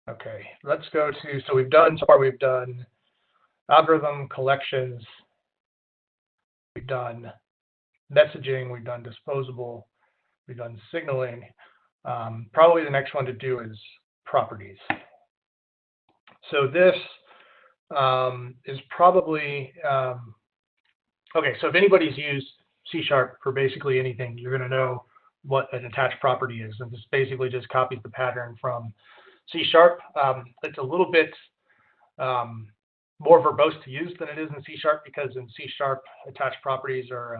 Okay, let's go to, so so far we've done algorithm, collections, we've done messaging, we've done disposable, we've done signaling. Probably the next one to do is properties. So this is probably, okay, so if anybody's used C# for basically anything, you're going to know what an attached property is. And this basically just copies the pattern from C#. It's a little bit more verbose to use than it is in C# because in C# attached properties are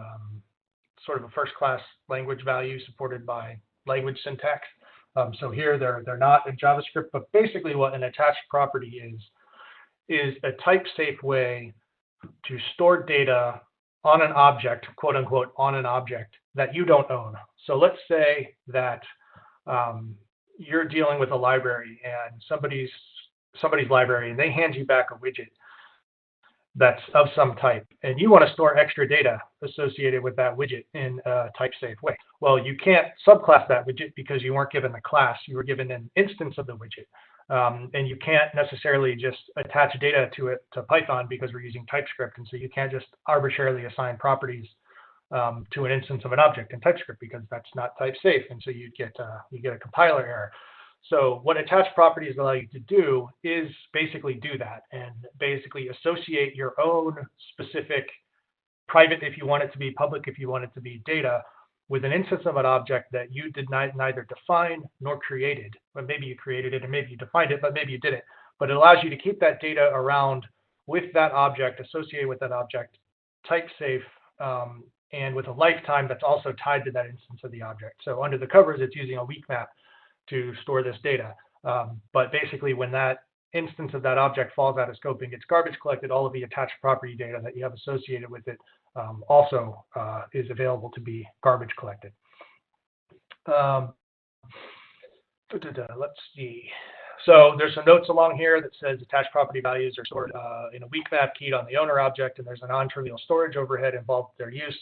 sort of a first-class language value supported by language syntax. So here they're not in JavaScript, but basically what an attached property is a type-safe way to store data on an object, quote unquote, on an object that you don't own. So let's say that you're dealing with a library and somebody's library, and they hand you back a widget that's of some type, and you want to store extra data associated with that widget in a type-safe way. Well, you can't subclass that widget because you weren't given the class. You were given an instance of the widget. And you can't necessarily just attach data to it to Python because we're using TypeScript, and so you can't just arbitrarily assign properties to an instance of an object in TypeScript because that's not type-safe, and so you get a compiler error. So what attached properties allow you to do is basically do that and basically associate your own specific private, if you want it to be public, if you want it to be data, with an instance of an object that you did neither define nor created. But maybe you created it and maybe you defined it, but maybe you didn't. But it allows you to keep that data around with that object, associated with that object, type safe, and with a lifetime that's also tied to that instance of the object. So under the covers, it's using a weak map to store this data. But basically, when that instance of that object falls out of scope and gets garbage collected, all of the attached property data that you have associated with it also is available to be garbage collected. Let's see. So there's some notes along here that says attached property values are stored in a weak map keyed on the owner object, and there's a non-trivial storage overhead involved with their use.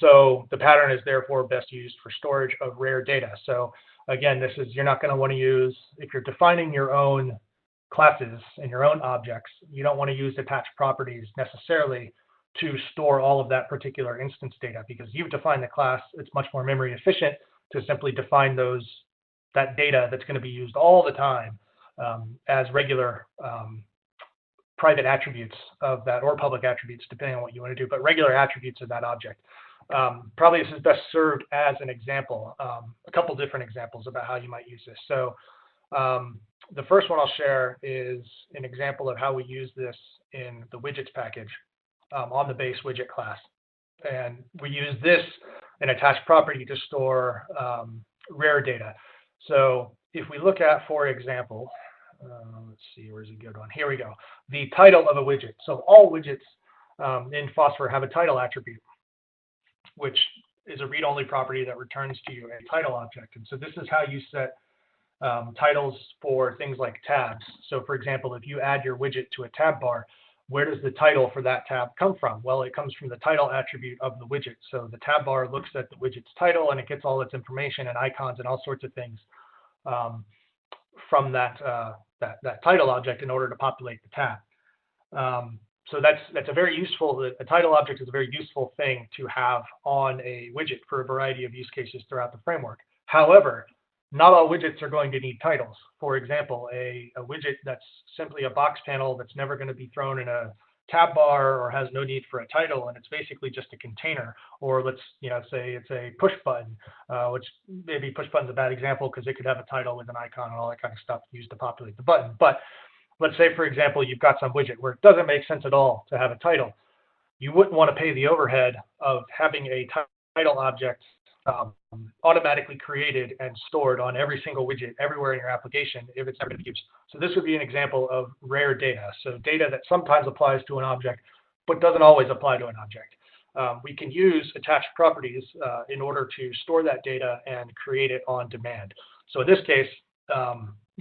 So the pattern is therefore best used for storage of rare data. So again, this is, you're not going to want to use, if you're defining your own classes and your own objects, you don't want to use attached properties necessarily to store all of that particular instance data, because you've defined the class. It's much more memory efficient to simply define that data that's going to be used all the time as regular private attributes of that, or public attributes, depending on what you want to do, but regular attributes of that object. Probably this is best served as an example, a couple different examples about how you might use this. So the first one I'll share is an example of how we use this in the widgets package on the base widget class. And we use this, an attached property, to store rare data. So if we look at, for example, let's see, where's a good one? Here we go. The title of a widget. So all widgets in Phosphor have a title attribute, which is a read-only property that returns to you a title object. And so this is how you set titles for things like tabs. So for example, if you add your widget to a tab bar, where does the title for that tab come from? Well, it comes from the title attribute of the widget. So the tab bar looks at the widget's title and it gets all its information and icons and all sorts of things from that title object in order to populate the tab. So that's a very useful, a title object is a very useful thing to have on a widget for a variety of use cases throughout the framework. However, not all widgets are going to need titles. For example, a widget that's simply a box panel that's never going to be thrown in a tab bar or has no need for a title, and it's basically just a container. Or let's say it's a push button, which maybe push button's a bad example because it could have a title with an icon and all that kind of stuff used to populate the button. But let's say, for example, you've got some widget where it doesn't make sense at all to have a title. You wouldn't want to pay the overhead of having a title object automatically created and stored on every single widget everywhere in your application if it's never going to be used. So this would be an example of rare data. So data that sometimes applies to an object, but doesn't always apply to an object. We can use attached properties in order to store that data and create it on demand. So in this case,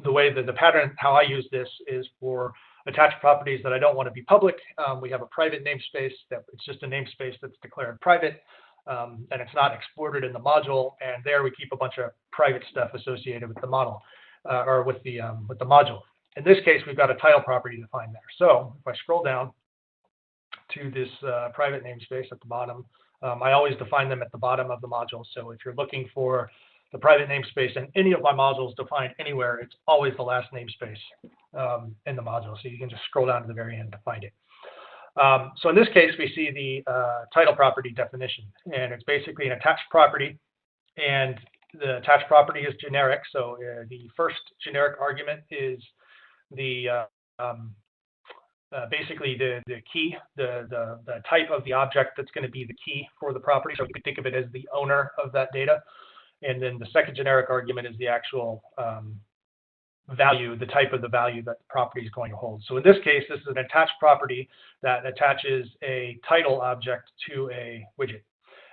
the way that the pattern, how I use this is for attached properties that I don't want to be public. We have a private namespace that it's just a namespace that's declared private. And it's not exported in the module, and there we keep a bunch of private stuff associated with the model. or with the module. In this case, we've got a title property defined there. So if I scroll down to this private namespace at the bottom, I always define them at the bottom of the module. So if you're looking for the private namespace in any of my modules defined anywhere, it's always the last namespace in the module. So you can just scroll down to the very end to find it. So in this case, we see the title property definition, and it's basically an attached property, and the attached property is generic. So the first generic argument is the basically the key, the type of the object that's going to be the key for the property. So you can think of it as the owner of that data. And then the second generic argument is the actual value, the type of the value that the property is going to hold. So in this case, this is an attached property that attaches a title object to a widget.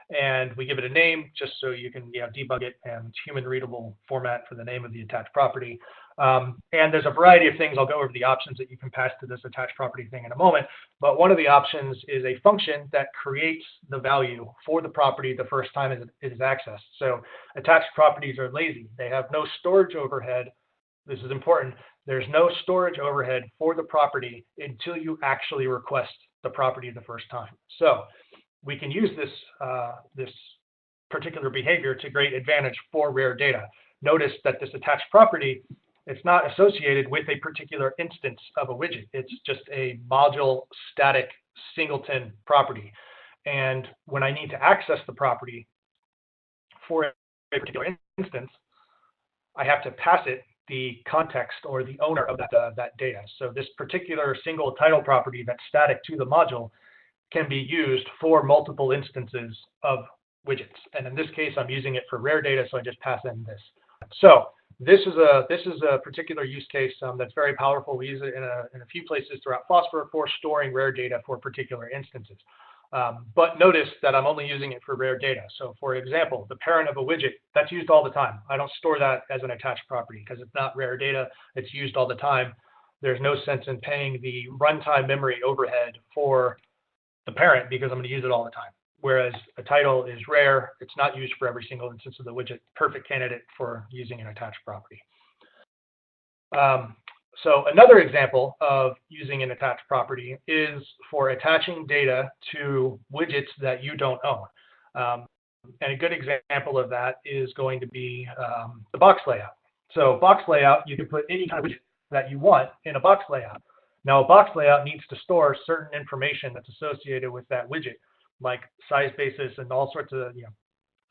And we give it a name just so you can debug it and human readable format for the name of the attached property. And there's a variety of things. I'll go over the options that you can pass to this attached property thing in a moment. But one of the options is a function that creates the value for the property the first time it is accessed. So attached properties are lazy. They have no storage overhead. This is important. There's no storage overhead for the property until you actually request the property the first time. So we can use this particular behavior to great advantage for rare data. Notice that this attached property, it's not associated with a particular instance of a widget. It's just a module static singleton property. And when I need to access the property for a particular instance, I have to pass it the context or the owner of that data. So this particular single title property that's static to the module can be used for multiple instances of widgets. And in this case, I'm using it for rare data, so I just pass in this. So this is a particular use case that's very powerful. We use it in a few places throughout Phosphor for storing rare data for particular instances. But notice that I'm only using it for rare data. So for example, the parent of a widget, that's used all the time. I don't store that as an attached property because it's not rare data. It's used all the time. There's no sense in paying the runtime memory overhead for the parent because I'm going to use it all the time. Whereas a title is rare. It's not used for every single instance of the widget. Perfect candidate for using an attached property. So another example of using an attached property is for attaching data to widgets that you don't own. And a good example of that is going to be the box layout. So box layout, you can put any kind of widget that you want in a box layout. Now a box layout needs to store certain information that's associated with that widget, like size basis and all sorts of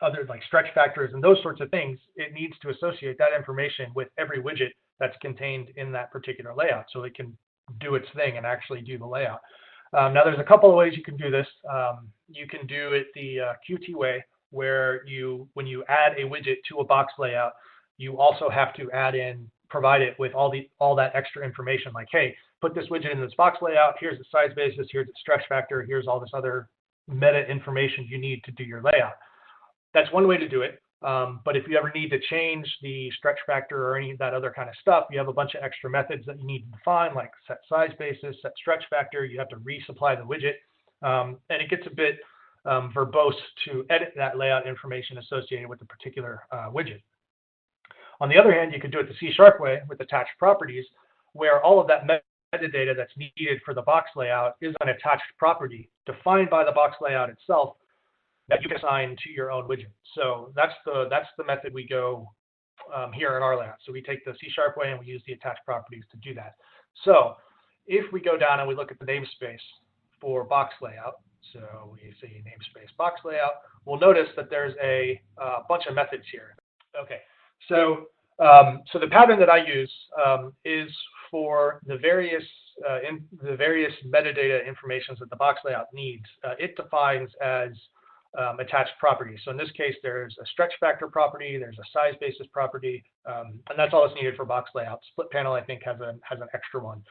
other like stretch factors and those sorts of things. It needs to associate that information with every widget that's contained in that particular layout so it can do its thing and actually do the layout. Now there's a couple of ways you can do this. You can do it the Qt way, where when you add a widget to a box layout, you also have to provide it with all that extra information, like, hey, put this widget in this box layout, here's the size basis, here's the stretch factor, here's all this other meta information you need to do your layout. That's one way to do it. But if you ever need to change the stretch factor or any of that other kind of stuff, you have a bunch of extra methods that you need to define, like set size basis, set stretch factor. You have to resupply the widget. And it gets a bit verbose to edit that layout information associated with the particular widget. On the other hand, you could do it the C# way with attached properties, where all of that metadata that's needed for the box layout is an attached property defined by the box layout itself that you can assign to your own widget. So that's the method we go here in our layout. So we take the C# way and we use the attached properties to do that. So if we go down and we look at the namespace for box layout, so we see namespace box layout, we'll notice that there's a bunch of methods here. Okay, so the pattern that I use is for the various metadata informations that the box layout needs. It defines as attached properties. So in this case, there's a stretch factor property, there's a size basis property, and that's all that's needed for box layout. Split panel, I think, has an extra one.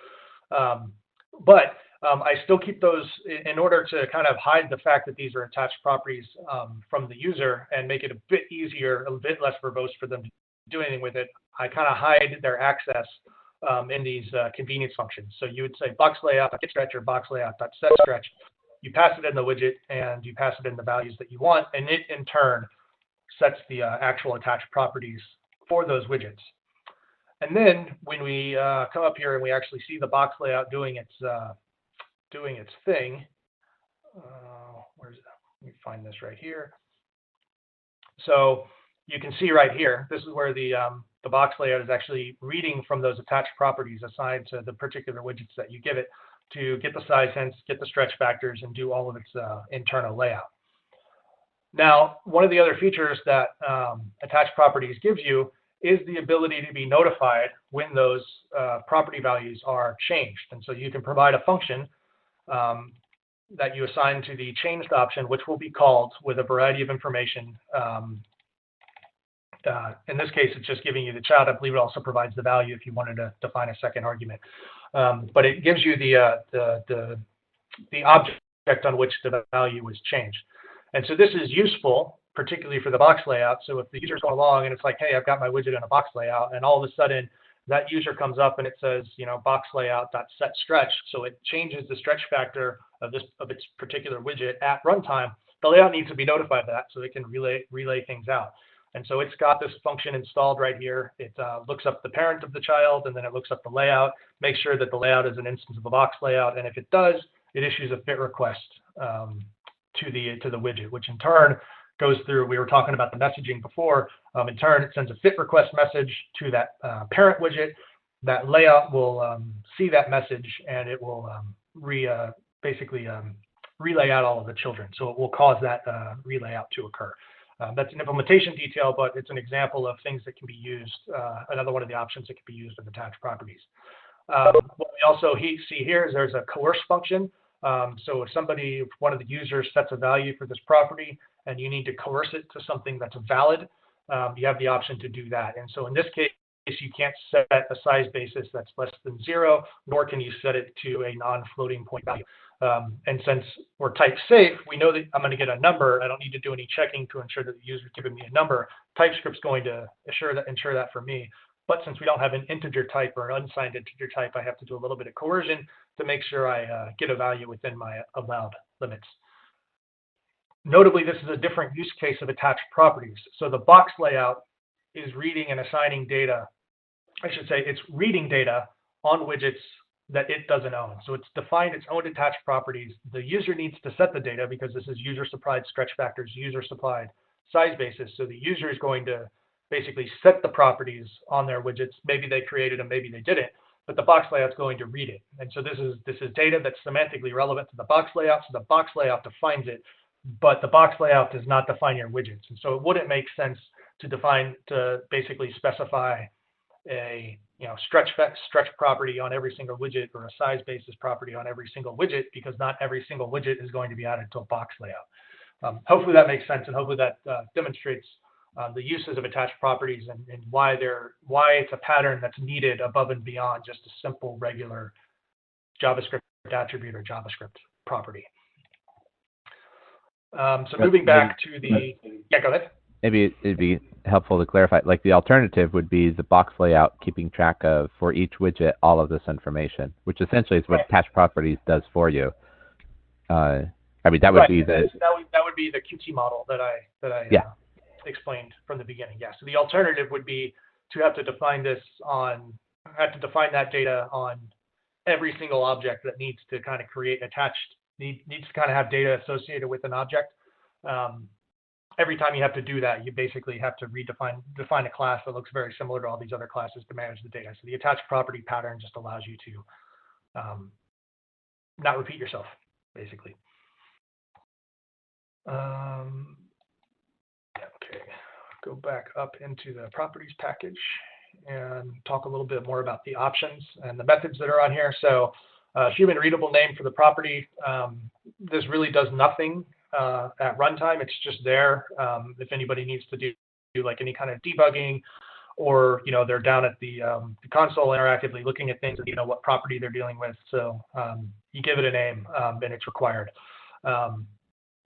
But I still keep those in order to kind of hide the fact that these are attached properties from the user and make it a bit easier, a bit less verbose for them to do anything with it. I kind of hide their access in these convenience functions. So you would say box layout .getStretch or box layout.setStretch. You pass it in the widget and you pass it in the values that you want, and it in turn sets the actual attached properties for those widgets. And then when we come up here and we actually see the box layout doing its thing, where's it? Let me find this right here. So you can see right here, this is where the box layout is actually reading from those attached properties assigned to the particular widgets that you give it to get the size hints, get the stretch factors, and do all of its internal layout. Now, one of the other features that attached properties gives you is the ability to be notified when those property values are changed. And so you can provide a function that you assign to the changed option, which will be called with a variety of information. In this case, it's just giving you the child. I believe it also provides the value if you wanted to define a second argument. But it gives you the object on which the value was changed. And so this is useful, particularly for the box layout. So if the user's going along and it's like, hey, I've got my widget in a box layout, and all of a sudden that user comes up and it says, box layout.set stretch. So it changes the stretch factor of its particular widget at runtime. The layout needs to be notified of that so it can relay things out. And so it's got this function installed right here. It looks up the parent of the child, and then it looks up the layout, makes sure that the layout is an instance of the box layout. And if it does, it issues a fit request to the widget, which in turn goes through, we were talking about the messaging before. In turn, it sends a fit request message to that parent widget. That layout will see that message, and it will basically relay out all of the children. So it will cause that relayout to occur. That's an implementation detail, but it's an example of things that can be used, another one of the options that can be used with attached properties. What we also see here is there's a coerce function. So if one of the users sets a value for this property and you need to coerce it to something that's valid, you have the option to do that. And so in this case, you can't set a size basis that's less than 0, nor can you set it to a non-floating point value. And since we're type safe, we know that I'm going to get a number. I don't need to do any checking to ensure that the user is giving me a number. TypeScript's going to ensure that for me. But since we don't have an integer type or an unsigned integer type, I have to do a little bit of coercion to make sure I get a value within my allowed limits. Notably, this is a different use case of attached properties. So the box layout is reading and assigning data. I should say it's reading data on widgets that it doesn't own. So it's defined its own attached properties. The user needs to set the data because this is user-supplied stretch factors, user-supplied size basis. So the user is going to basically set the properties on their widgets. Maybe they created them, maybe they didn't, but the box layout is going to read it. And so this is data that's semantically relevant to the box layout. So the box layout defines it, but the box layout does not define your widgets. And so it wouldn't make sense to basically specify a stretch property on every single widget or a size basis property on every single widget, because not every single widget is going to be added to a box layout. Hopefully that makes sense, and hopefully that demonstrates the uses of attached properties and why it's a pattern that's needed above and beyond just a simple regular JavaScript attribute or JavaScript property. So moving back to the go ahead. Maybe it'd be helpful to clarify, like the alternative would be the box layout keeping track of, for each widget, all of this information, which essentially is what attached properties does for you. I mean, that would be the... That would be the QT model that I explained from the beginning. Yeah. So the alternative would be to have to define that data on every single object that needs to kind of create needs to kind of have data associated with an object. Every time you have to do that, you basically have to define a class that looks very similar to all these other classes to manage the data. So the attached property pattern just allows you to not repeat yourself, basically. Okay, go back up into the properties package and talk a little bit more about the options and the methods that are on here. So human readable name for the property. This really does nothing at runtime. It's just there if anybody needs to do like any kind of debugging, or they're down at the console interactively looking at things and what property they're dealing with. So you give it a name and it's required.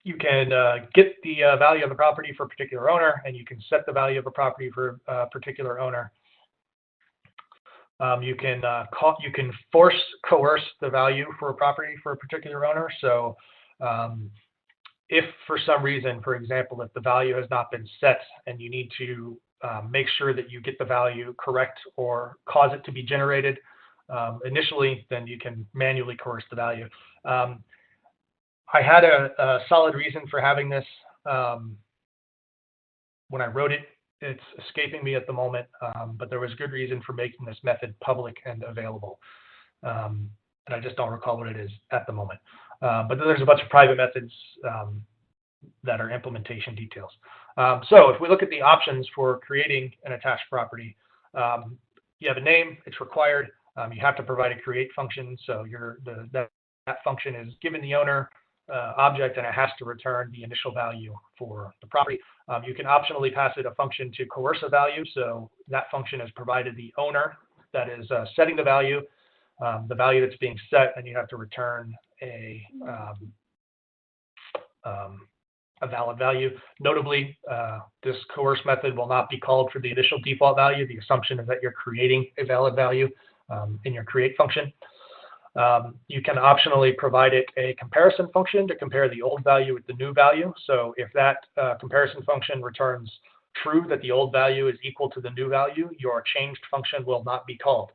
You can get the value of the property for a particular owner, and you can set the value of a property for a particular owner. You can coerce the value for a property for a particular owner. So if for some reason, for example, if the value has not been set and you need to make sure that you get the value correct or cause it to be generated initially, then you can manually coerce the value. I had a solid reason for having this when I wrote it. It's escaping me at the moment, but there was good reason for making this method public and available. And I just don't recall what it is at the moment. But then there's a bunch of private methods that are implementation details. So if we look at the options for creating an attached property, you have a name, it's required. You have to provide a create function. So that function is given the owner object, and it has to return the initial value for the property. You can optionally pass it a function to coerce a value. So that function is provided the owner that is setting the value that's being set, and you have to return a valid value. Notably, this coerce method will not be called for the initial default value. The assumption is that you're creating a valid value in your create function. You can optionally provide it a comparison function to compare the old value with the new value. So if that comparison function returns true that the old value is equal to the new value, your changed function will not be called.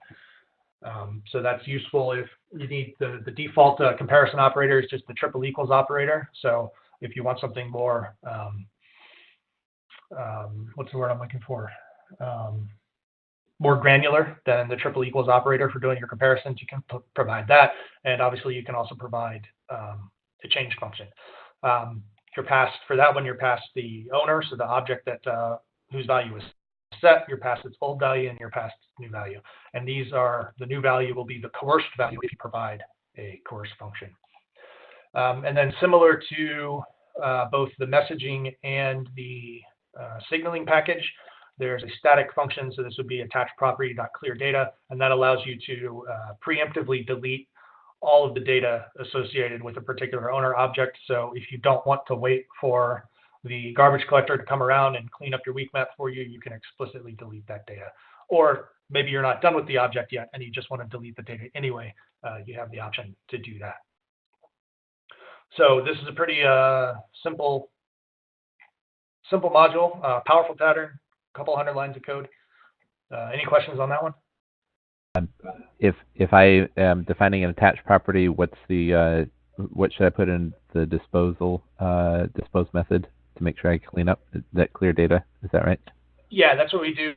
So that's useful if you need the default comparison operator is just the triple equals operator. So if you want something more, what's the word I'm looking for? More granular than the triple equals operator for doing your comparisons, you can provide that. And obviously you can also provide the change function. You're passed, for that one, you're passed the owner, so the object that whose value is set, you're passed its old value, and you're passed new value. And these are, the new value will be the coerced value if you provide a coerce function. And then similar to both the messaging and the signaling package, there's a static function. So this would be attached property.clearData, and that allows you to preemptively delete all of the data associated with a particular owner object. So if you don't want to wait for the garbage collector to come around and clean up your weak map for you, you can explicitly delete that data. Or maybe you're not done with the object yet and you just want to delete the data anyway, you have the option to do that. So this is a pretty simple module, powerful pattern, a couple hundred lines of code. Any questions on that one? If I am defining an attached property, what should I put in the dispose method to make sure I clean up that clear data? Is that right? Yeah, that's what we do.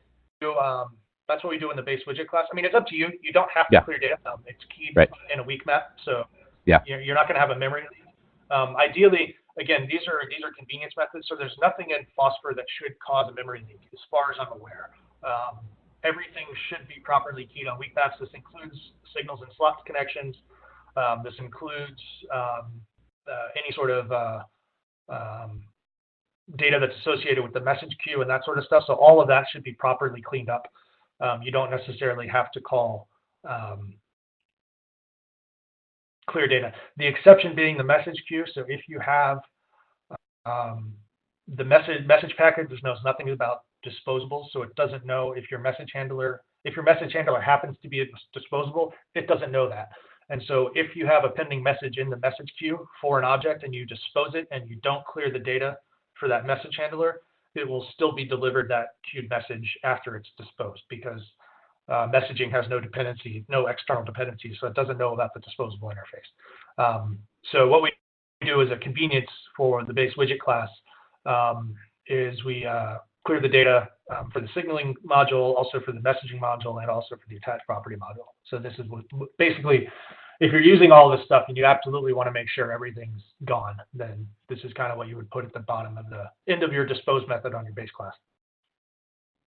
That's what we do in the base widget class. I mean, it's up to you. You don't have to clear data. It's keyed in a weak map, so you're not going to have a memory. Ideally, again, these are convenience methods, so there's nothing in Phosphor that should cause a memory leak, as far as I'm aware. Everything should be properly keyed on weak maps. This includes signals and slot connections. This includes any sort of data that's associated with the message queue and that sort of stuff. So all of that should be properly cleaned up. You don't necessarily have to call clear data. The exception being the message queue. So if you have the message package, which knows nothing about disposables, so it doesn't know if your message handler happens to be a disposable, it doesn't know that. And so if you have a pending message in the message queue for an object and you dispose it and you don't clear the data for that message handler, it will still be delivered that queued message after it's disposed, because messaging has no dependency, no external dependency, so it doesn't know about the disposable interface. So what we do as a convenience for the base widget class is we clear the data for the signaling module, also for the messaging module, and also for the attached property module. So this is basically, if you're using all this stuff and you absolutely want to make sure everything's gone, then this is kind of what you would put at the bottom of the end of your dispose method on your base class.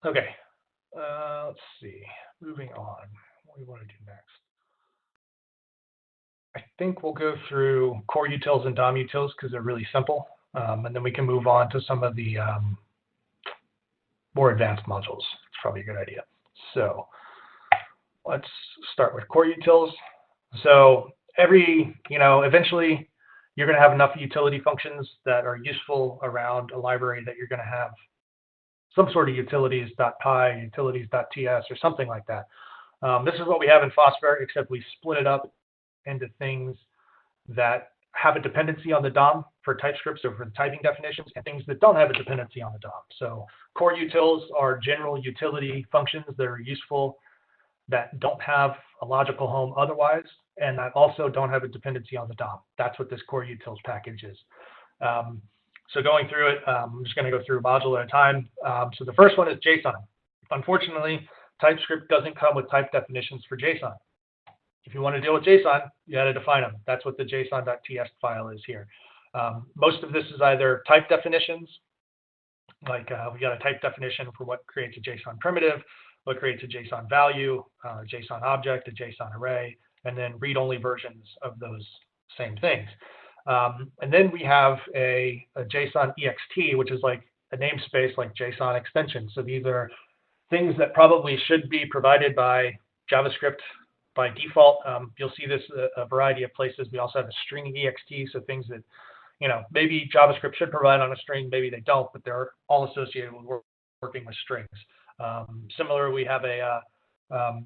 Okay, let's see. Moving on, what do we want to do next? I think we'll go through core utils and DOM utils because they're really simple, and then we can move on to some of the more advanced modules. It's probably a good idea. So let's start with core utils. So eventually you're going to have enough utility functions that are useful around a library that you're going to have some sort of utilities.py, utilities.ts, or something like that. This is what we have in Phosphor, except we split it up into things that have a dependency on the DOM for TypeScript, so for the typing definitions, and things that don't have a dependency on the DOM. So core utils are general utility functions that are useful that don't have a logical home otherwise, and that also don't have a dependency on the DOM. That's what this core utils package is. So going through it, I'm just going to go through a module at a time. So the first one is JSON. Unfortunately, TypeScript doesn't come with type definitions for JSON. If you want to deal with JSON, you got to define them. That's what the json.ts file is here. Most of this is either type definitions, like we got a type definition for what creates a JSON primitive, what creates a JSON value, a JSON object, a JSON array, and then read-only versions of those same things. And then we have a JSON ext, which is like a namespace like JSON extension. So these are things that probably should be provided by JavaScript by default. You'll see this a variety of places. We also have a string ext, so things that, you know, maybe JavaScript should provide on a string, maybe they don't, but they're all associated with working with strings. Similar, we have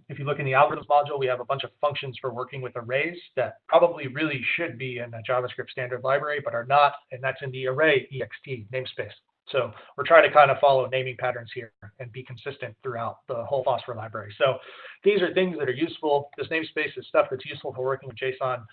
if you look in the algorithms module, we have a bunch of functions for working with arrays that probably really should be in a JavaScript standard library, but are not, and that's in the array ext namespace. So we're trying to kind of follow naming patterns here and be consistent throughout the whole Phosphor library. So these are things that are useful. This namespace is stuff that's useful for working with JSON,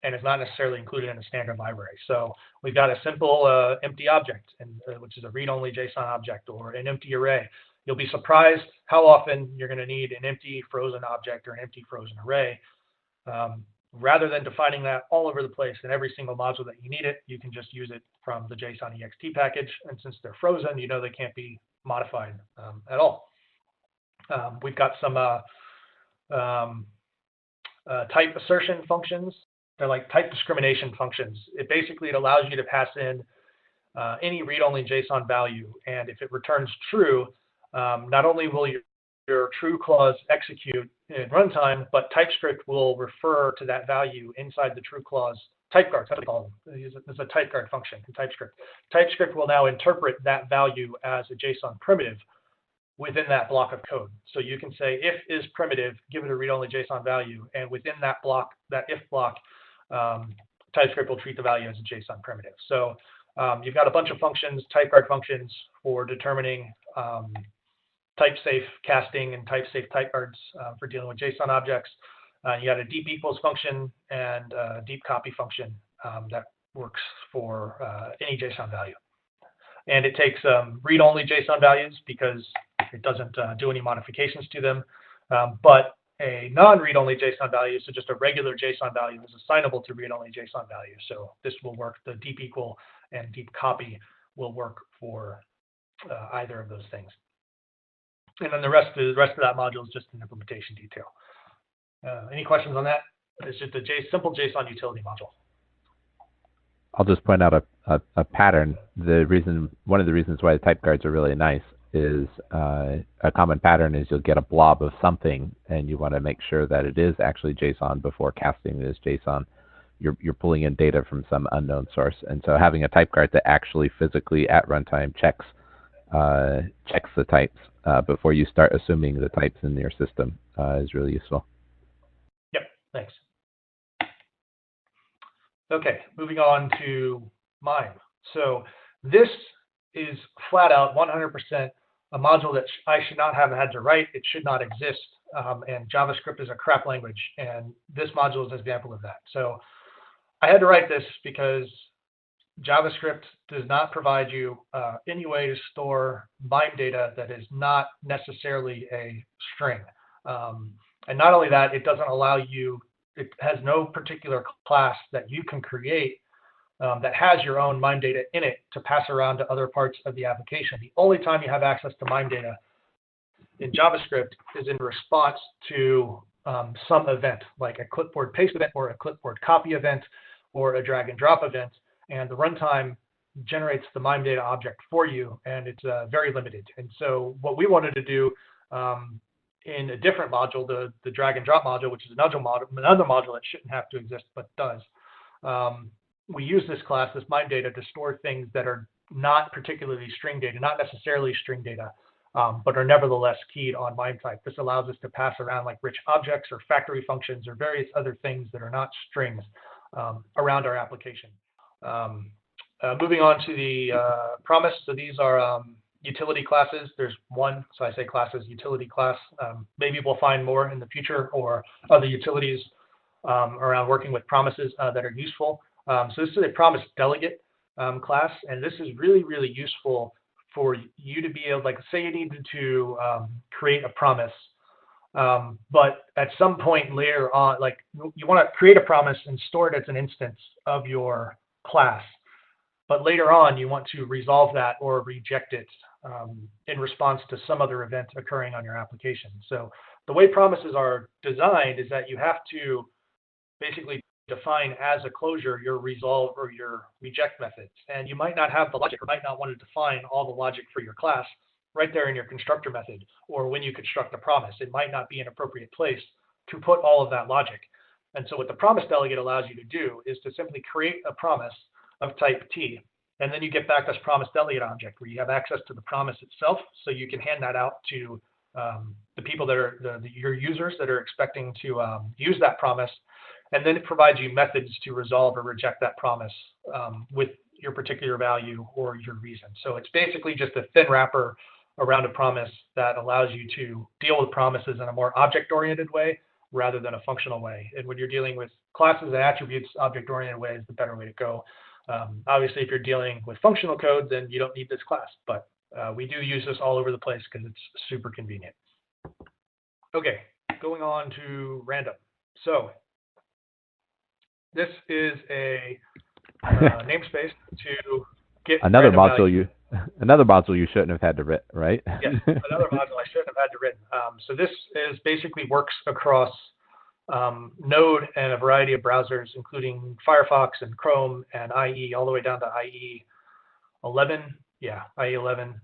and is not necessarily included in a standard library. So we've got a simple empty object, which is a read-only JSON object, or an empty array. You'll be surprised how often you're going to need an empty frozen object or an empty frozen array. Rather than defining that all over the place in every single module that you need it, you can just use it from the JSON ext package. And since they're frozen, you know they can't be modified at all. We've got some type assertion functions. They're like type discrimination functions. It allows you to pass in any read-only JSON value, and if it returns true, not only will your true clause execute in runtime, but TypeScript will refer to that value inside the true clause type guards. That's what we call them. There's a type guard function in TypeScript. TypeScript will now interpret that value as a JSON primitive within that block of code. So you can say if is primitive, give it a read-only JSON value, and within that block, that if block, TypeScript will treat the value as a JSON primitive. So you've got a bunch of functions, type guard functions for determining type safe casting and type safe type guards for dealing with JSON objects. You got a deep equals function and a deep copy function that works for any JSON value. And it takes read-only JSON values because it doesn't do any modifications to them. But a non-read-only JSON value, so just a regular JSON value, is assignable to read-only JSON value. So this will work. The deep equal and deep copy will work for either of those things. And then the rest of that module is just an implementation detail. Any questions on that? It's just a simple JSON utility module. I'll just point out a pattern. One of the reasons why the type guards are really nice is a common pattern is you'll get a blob of something, and you want to make sure that it is actually JSON before casting it as JSON. You're pulling in data from some unknown source, and so having a type guard that actually physically at runtime checks the types before you start assuming the types in your system is really useful. Yep, thanks. Okay, moving on to MIME. So this is flat out 100% a module that I should not have had to write. It should not exist, and JavaScript is a crap language, and this module is an example of that. So I had to write this because JavaScript does not provide you any way to store MIME data that is not necessarily a string. And not only that, it doesn't allow you, it has no particular class that you can create that has your own MIME data in it to pass around to other parts of the application. The only time you have access to MIME data in JavaScript is in response to some event, like a clipboard paste event or a clipboard copy event or a drag and drop event. And the runtime generates the MIME data object for you, and it's very limited. And so what we wanted to do in a different module, the drag and drop module, which is another module that shouldn't have to exist but does, we use this class, this MIME data, to store things that are not particularly string data, not necessarily string data, but are nevertheless keyed on MIME type. This allows us to pass around like rich objects or factory functions or various other things that are not strings around our application. Moving on to the promise. So these are utility classes. There's one, so I say classes, utility class. Maybe we'll find more in the future or other utilities around working with promises that are useful. So this is a promise delegate class, and this is really, really useful for you to be able, like, say you needed to create a promise, but at some point later on, like, you want to create a promise and store it as an instance of your class, but later on you want to resolve that or reject it in response to some other event occurring on your application. So the way promises are designed is that you have to basically define as a closure your resolve or your reject methods. And you might not have the logic or might not want to define all the logic for your class right there in your constructor method, or when you construct a promise. It might not be an appropriate place to put all of that logic. And so what the promise delegate allows you to do is to simply create a promise of type T, and then you get back this promise delegate object where you have access to the promise itself, so you can hand that out to the people that are your users that are expecting to use that promise, and then it provides you methods to resolve or reject that promise with your particular value or your reason. So it's basically just a thin wrapper around a promise that allows you to deal with promises in a more object-oriented way rather than a functional way. And when you're dealing with classes and attributes, object-oriented way is the better way to go. Obviously, if you're dealing with functional code, then you don't need this class, but we do use this all over the place because it's super convenient. Okay, going on to random. So this is a namespace to get another module value. another module you shouldn't have had to write, right? Yes, another module I shouldn't have had to written. So this is basically works across Node and a variety of browsers, including Firefox and Chrome and IE, all the way down to IE 11. Yeah, IE 11,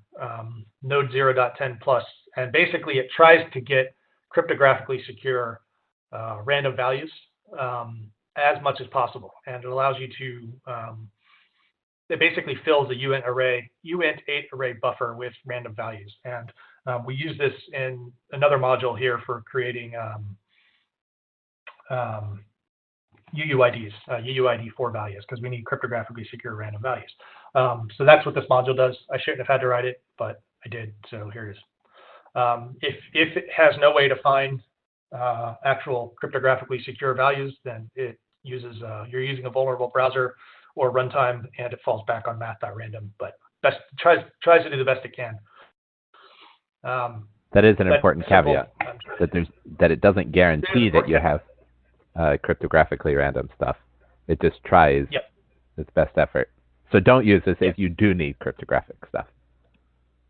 Node 0.10 plus. And basically it tries to get cryptographically secure random values as much as possible. And it allows you to, it basically fills a uint 8 array buffer with random values. And we use this in another module here for creating UUIDs, UUID4 values, because we need cryptographically secure random values. So that's what this module does. I shouldn't have had to write it, but I did, so here it is. If it has no way to find actual cryptographically secure values, then it uses, you're using a vulnerable browser or runtime, and it falls back on math.random, but tries to do the best it can. That is an important caveat, that it doesn't guarantee that you have cryptographically random stuff. It just tries its best effort. So don't use this if you do need cryptographic stuff.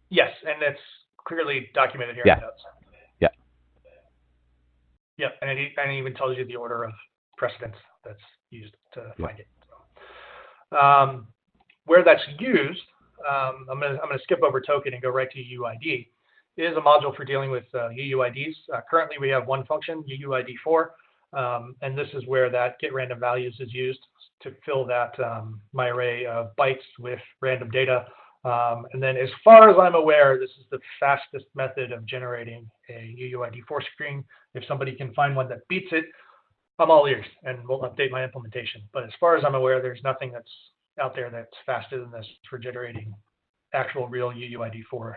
Yes, and it's clearly documented here in the notes. Yeah, and it even tells you the order of precedence that's used to find it. So, where that's used, I'm gonna skip over token and go right to UUID. It is a module for dealing with UUIDs. Currently, we have one function, UUID4, and this is where that get random values is used to fill that my array of bytes with random data. And then as far as I'm aware, this is the fastest method of generating a UUID4 string. If somebody can find one that beats it, I'm all ears, and we'll update my implementation. But as far as I'm aware, there's nothing that's out there that's faster than this for generating actual real UUID4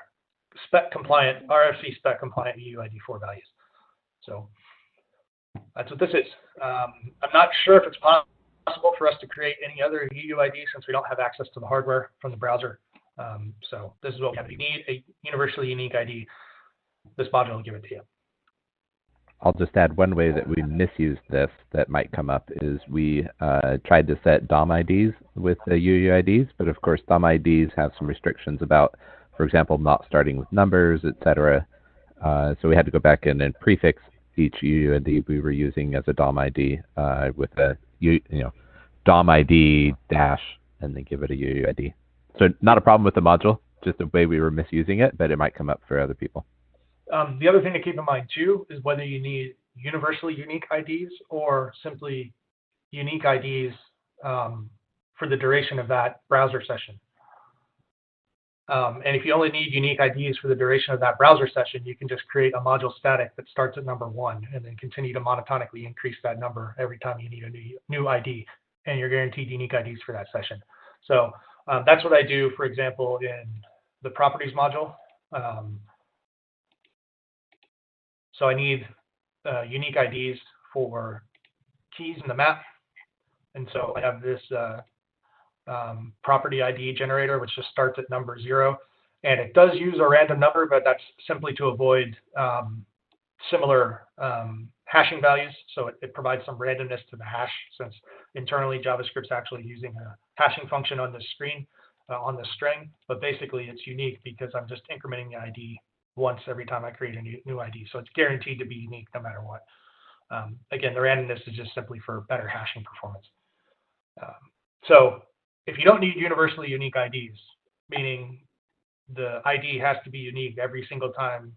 spec compliant, RFC spec compliant UUID4 values. So that's what this is. I'm not sure if it's possible for us to create any other UUID since we don't have access to the hardware from the browser. So this is what we have. If you need a universally unique ID, this module will give it to you. I'll just add one way that we misused this that might come up is we tried to set DOM IDs with the UUIDs, but of course DOM IDs have some restrictions about, for example, not starting with numbers, etc. So we had to go back in and prefix each UUID we were using as a DOM ID with a DOM ID dash and then give it a UUID. So not a problem with the module, just the way we were misusing it, but it might come up for other people. The other thing to keep in mind too is whether you need universally unique IDs or simply unique IDs for the duration of that browser session. And if you only need unique IDs for the duration of that browser session, you can just create a module static that starts at number 1 and then continue to monotonically increase that number every time you need a new ID. and you're guaranteed unique IDs for that session. So that's what I do, for example, in the properties module. So I need unique IDs for keys in the map. And so I have this property ID generator, which just starts at number 0. And it does use a random number, but that's simply to avoid similar hashing values. So it provides some randomness to the hash, since internally JavaScript's actually using a hashing function on the screen, on the string. But basically it's unique because I'm just incrementing the ID once every time I create a new ID. So it's guaranteed to be unique no matter what. Again, the randomness is just simply for better hashing performance. So if you don't need universally unique IDs, meaning the ID has to be unique every single time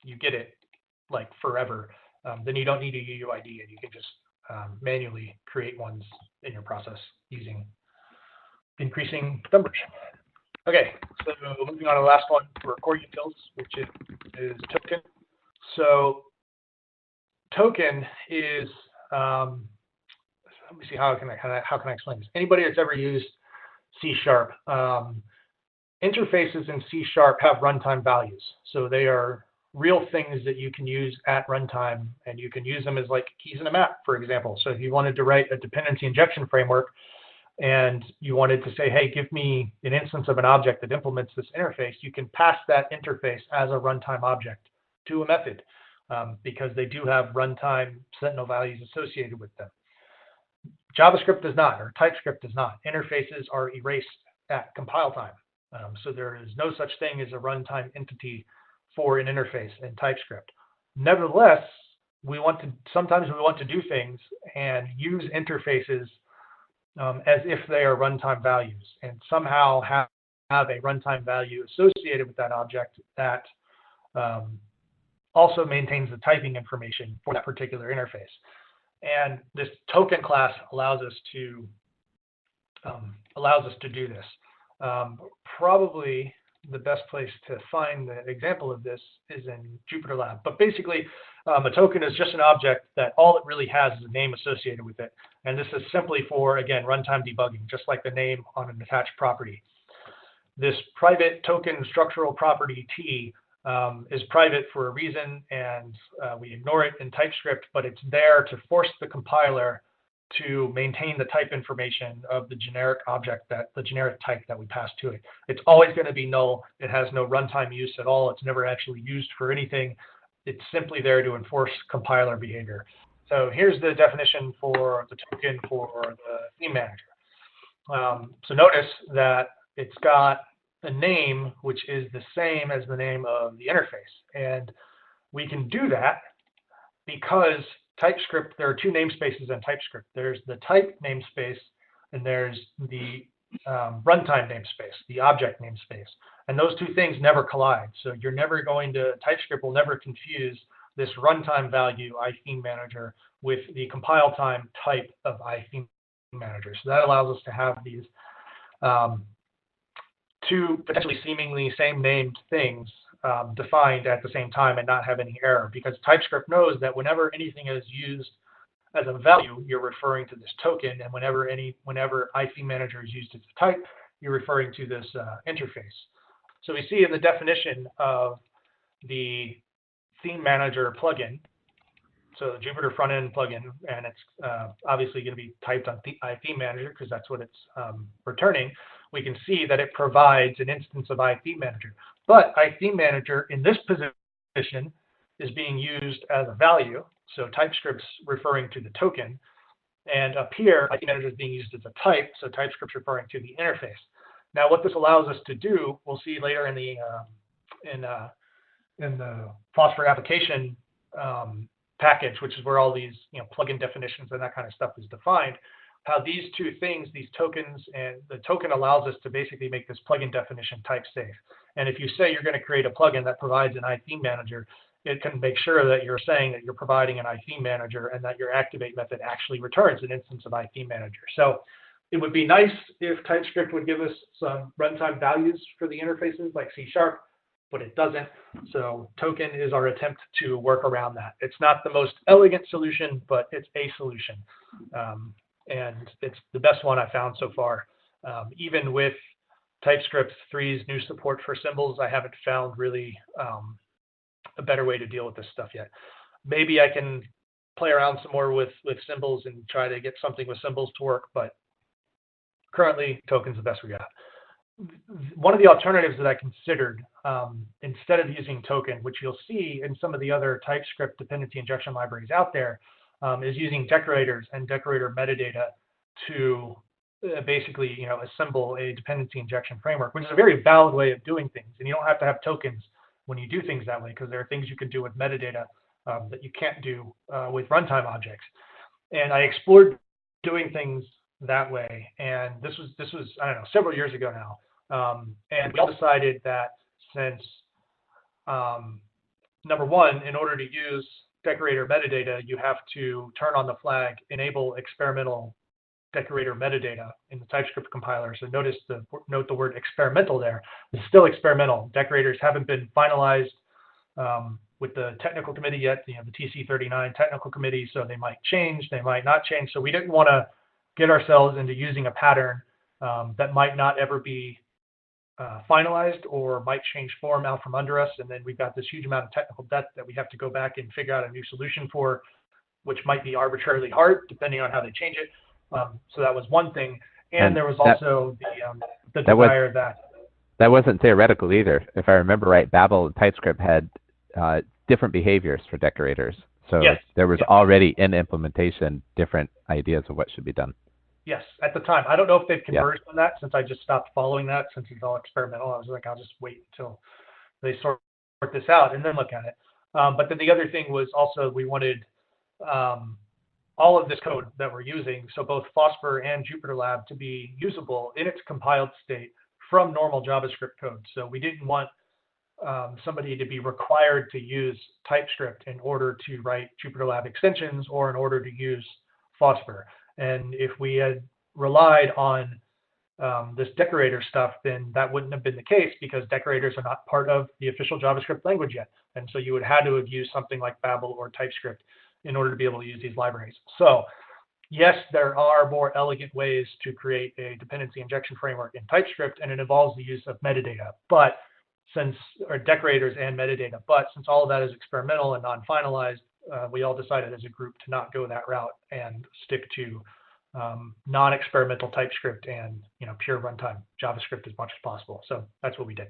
you get it, like forever, then you don't need a UUID, and you can just manually create ones in your process using increasing numbers. Okay, so moving on to the last one for core utils, which is token. So token is, let me see, how can I explain this? Anybody that's ever used C#, interfaces in C# have runtime values. So they are real things that you can use at runtime, and you can use them as like keys in a map, for example. So if you wanted to write a dependency injection framework and you wanted to say, hey, give me an instance of an object that implements this interface, you can pass that interface as a runtime object to a method, because they do have runtime Sentinel values associated with them. JavaScript does not, or TypeScript does not. Interfaces are erased at compile time. So there is no such thing as a runtime entity for an interface in TypeScript. Nevertheless, sometimes we want to do things and use interfaces as if they are runtime values, and somehow have a runtime value associated with that object that also maintains the typing information for that particular interface. And this token class allows us to do this. Probably the best place to find the example of this is in JupyterLab. But basically, a token is just an object that all it really has is a name associated with it. And this is simply for, again, runtime debugging, just like the name on an attached property. This private token structural property T is private for a reason, and we ignore it in TypeScript, but it's there to force the compiler to maintain the type information of the generic object, the generic type that we pass to it. It's always going to be null. It has no runtime use at all. It's never actually used for anything. It's simply there to enforce compiler behavior. So here's the definition for the token for the theme manager. So notice that it's got a name which is the same as the name of the interface. And we can do that because TypeScript, there are two namespaces in TypeScript. There's the type namespace, and there's the runtime namespace, the object namespace. And those two things never collide. So you're never going to, TypeScript will never confuse this runtime value iThemeManager with the compile time type of iThemeManager. So that allows us to have these two potentially seemingly same named things defined at the same time and not have any error, because TypeScript knows that whenever anything is used as a value, you're referring to this token, and whenever iThemeManager is used as a type, you're referring to this interface. So we see in the definition of the theme manager plugin, so the Jupyter front end plugin, and it's obviously going to be typed on iThemeManager because that's what it's returning. We can see that it provides an instance of iThemeManager. But iThemeManager in this position is being used as a value. So TypeScript's referring to the token. And up here, iThemeManager is being used as a type. So TypeScript's referring to the interface. Now, what this allows us to do, we'll see later in the Phosphor application package, which is where all these plugin definitions and that kind of stuff is defined, how these two things, these tokens, and the token allows us to basically make this plugin definition type safe. And if you say you're going to create a plugin that provides an iThemeManager, it can make sure that you're saying that you're providing an iThemeManager and that your activate method actually returns an instance of iThemeManager. So it would be nice if TypeScript would give us some runtime values for the interfaces like C#, but it doesn't. So token is our attempt to work around that. It's not the most elegant solution, but it's a solution. and it's the best one I found so far. Even with TypeScript 3's new support for symbols, I haven't found really a better way to deal with this stuff yet. Maybe I can play around some more with symbols and try to get something with symbols to work, but currently token's the best we got. One of the alternatives that I considered, instead of using token, which you'll see in some of the other TypeScript dependency injection libraries out there, is using decorators and decorator metadata to basically, assemble a dependency injection framework, which is a very valid way of doing things. And you don't have to have tokens when you do things that way, because there are things you can do with metadata that you can't do with runtime objects. And I explored doing things that way, and this was I don't know, several years ago now. And we all decided that since number one, in order to use decorator metadata, you have to turn on the flag enable experimental decorator metadata in the TypeScript compiler. So note the word experimental there. It's still experimental. Decorators haven't been finalized with the technical committee yet, the TC39 technical committee, so they might change, they might not change. So we didn't want to get ourselves into using a pattern that might not ever be finalized or might change form out from under us. And then we've got this huge amount of technical debt that we have to go back and figure out a new solution for, which might be arbitrarily hard depending on how they change it. So that was one thing. And there was also the desire that wasn't theoretical either. If I remember right, Babel and TypeScript had different behaviors for decorators. So yes, there was already in implementation different ideas of what should be done. Yes, at the time. I don't know if they've converged on that, since I just stopped following that, since it's all experimental. I was like, I'll just wait until they sort this out and then look at it. But then the other thing was also we wanted all of this code that we're using, so both Phosphor and JupyterLab, to be usable in its compiled state from normal JavaScript code. So we didn't want somebody to be required to use TypeScript in order to write JupyterLab extensions or in order to use Phosphor. And if we had relied on this decorator stuff, then that wouldn't have been the case, because decorators are not part of the official JavaScript language yet. And so you would have had to have used something like Babel or TypeScript in order to be able to use these libraries. So yes, there are more elegant ways to create a dependency injection framework in TypeScript, and it involves the use of metadata, or decorators and metadata. But since all of that is experimental and non-finalized, we all decided as a group to not go that route and stick to non-experimental TypeScript and pure runtime JavaScript as much as possible. So that's what we did.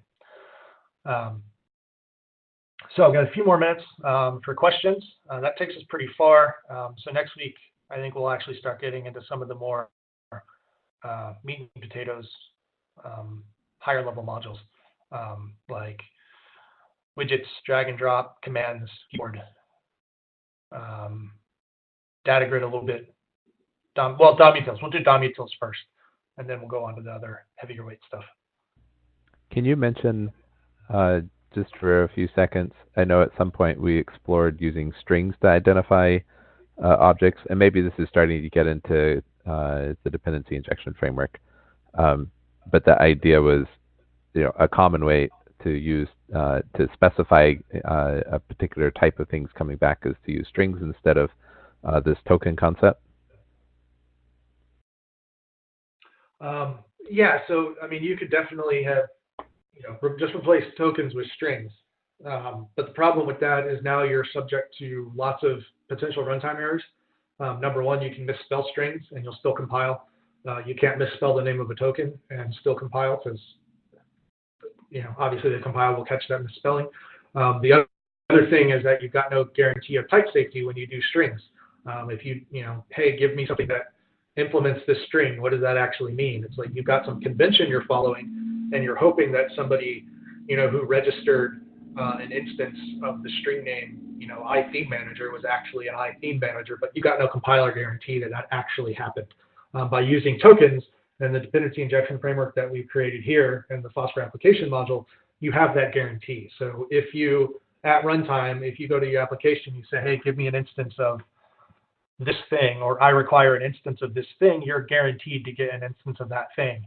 So I've got a few more minutes for questions. That takes us pretty far. So next week, I think we'll actually start getting into some of the more meat and potatoes, higher level modules, like widgets, drag and drop, commands, keyboard, data grid a little bit. DOM utils. We'll do DOM utils first, and then we'll go on to the other heavier weight stuff. Can you mention, just for a few seconds, I know at some point we explored using strings to identify objects, and maybe this is starting to get into the dependency injection framework. But the idea was, a common way to use to specify a particular type of things coming back is to use strings instead of this token concept. Yeah, so I mean, you could definitely have, just replace tokens with strings. But the problem with that is now you're subject to lots of potential runtime errors. Number one, you can misspell strings and you'll still compile. You can't misspell the name of a token and still compile, because obviously the compiler will catch that misspelling. The other thing is that you've got no guarantee of type safety when you do strings. If you, hey, give me something that implements this string, what does that actually mean? It's like you've got some convention you're following, and you're hoping that somebody, who registered an instance of the string name, iTheme manager, was actually an iTheme manager, but you got no compiler guarantee that actually happened. By using tokens and the dependency injection framework that we've created here and the Phosphor application module, you have that guarantee. So if you, at runtime, if you go to your application, you say, hey, give me an instance of this thing, or I require an instance of this thing, you're guaranteed to get an instance of that thing,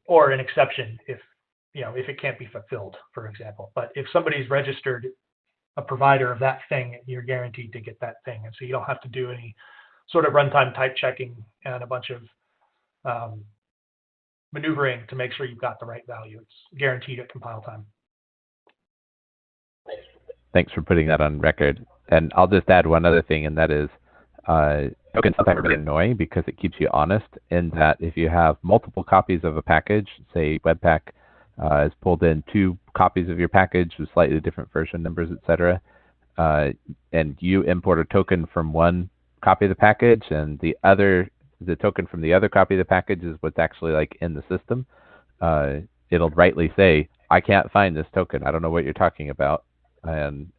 or an exception if it can't be fulfilled, for example. But if somebody's registered a provider of that thing, you're guaranteed to get that thing, and so you don't have to do any sort of runtime type checking and a bunch of maneuvering to make sure you've got the right value. It's guaranteed at compile time. Thanks for putting that on record. And I'll just add one other thing, and that is tokens sometimes are really annoying because it keeps you honest in that if you have multiple copies of a package, say Webpack has pulled in 2 copies of your package with slightly different version numbers, etc., and you import a token from one copy of the package and the token from the other copy of the package is what's actually like in the system, it'll rightly say, I can't find this token. I don't know what you're talking about. And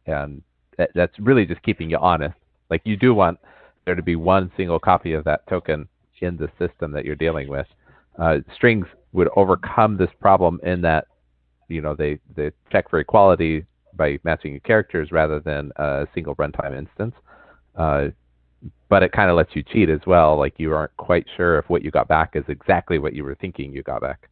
that's really just keeping you honest. Like you do want there to be one single copy of that token in the system that you're dealing with. Strings would overcome this problem in that, you know, they check for equality by matching your characters rather than a single runtime instance. But it kind of lets you cheat as well. Like you aren't quite sure if what you got back is exactly what you were thinking you got back.